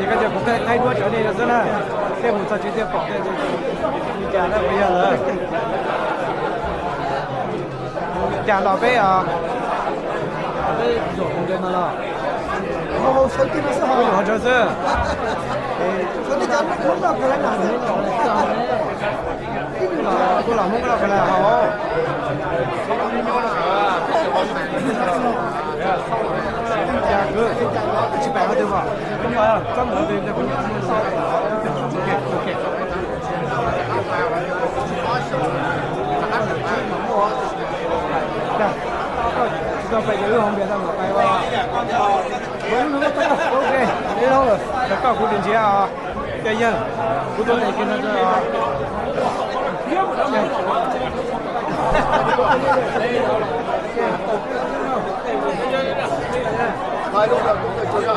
你看这不太多整理的是呢，这不是直接绑在这个，你点了不要了，点老贝啊，老贝有红针的了，我说的是好，有这是，说的讲不到过来哪里了，过老门过来回来好。价格700个对吧？好呀，专门对这个。OK。知道北京有红别的吗？哎哇，OK， 没有了，这搞固定机啊，别赢，不懂的跟他这啊。来路的就这，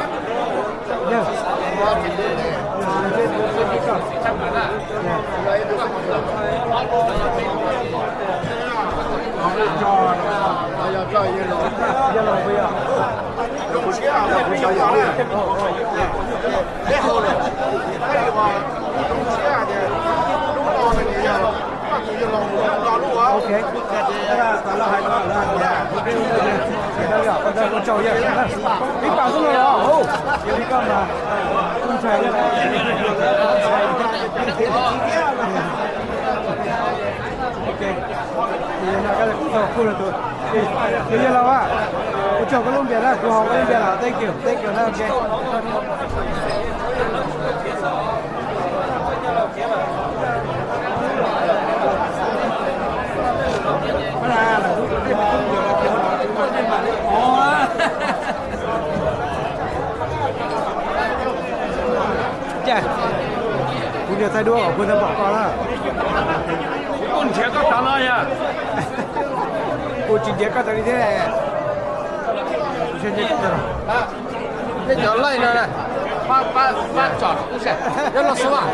哎呀，这一路，别浪费啊！有钱啊，不想要了。好了，还有嘛，有钱的，有老的那样，那就有老路啊。OK， 咱了还多少钱？不给我这边，我这我照样。你把什么了？哦，有一个吗？公差的。OK， 你那个到库了都，谢谢老板。我找个弄别了，不好，我弄别了 ，Thank you，那 OK。Dạ, bây giờ thay đua ở quân dân bỏ con là con trẻ có tao nói nha cô chỉ biết các thứ thế này trên đây cũng được cái chỗ này này, ba chọn cũng sẽ, rất là số bạn,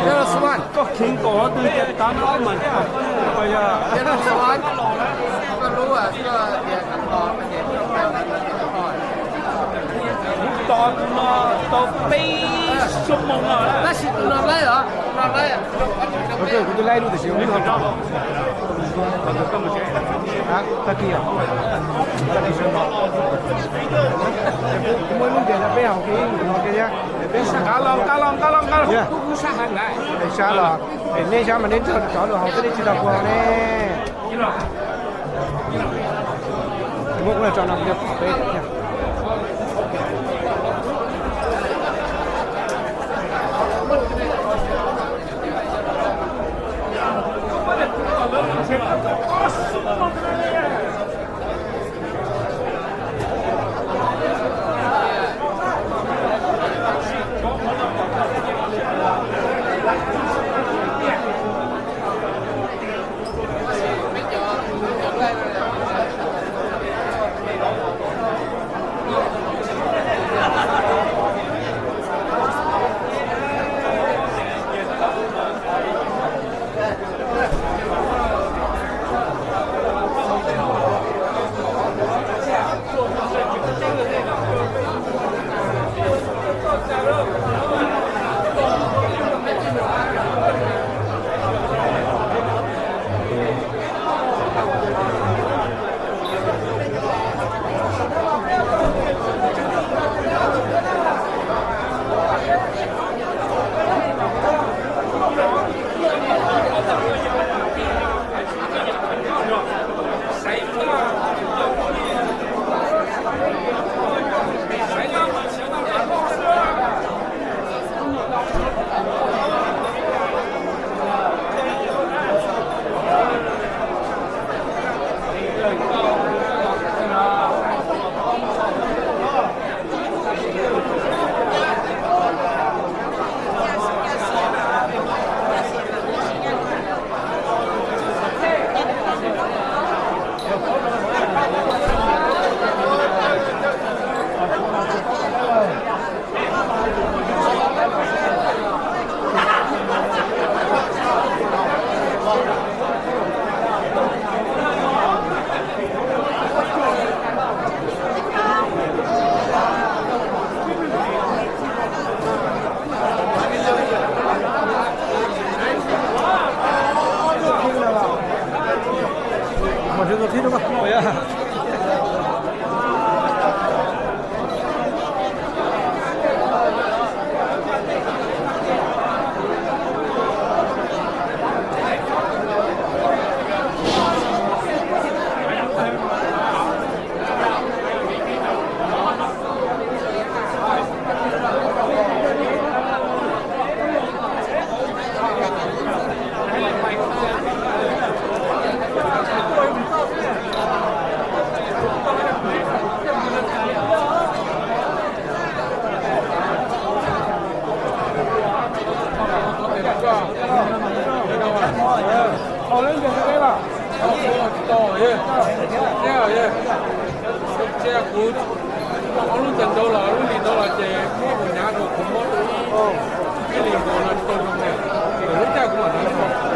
rất là số bạn, có khiến có tôi sẽ tao nói mà bây giờ rất là số bạn, cóรู้à, cái tiền ăn to, cái tiền trong tay nó to, to to bay sum mông rồi đó. nó xịt nó lấy hả, nó lấy à, ok tôi lấy luôn thì xíu nữa thôi à ta kia ta đi xem mới lúc tiền là bé học cái nó kia nhá bé cá lông cũng sát hàng này, để xa là để nên xa mà nên cho được học cái chỉ là qua nè một là cho nó được bé nhá 예. 예, 예. 제가 그 어느 정도로 어느 정도로 이제 뭐냐고 공모도 필링 거는 또 근데 혼자 그만 하는 거.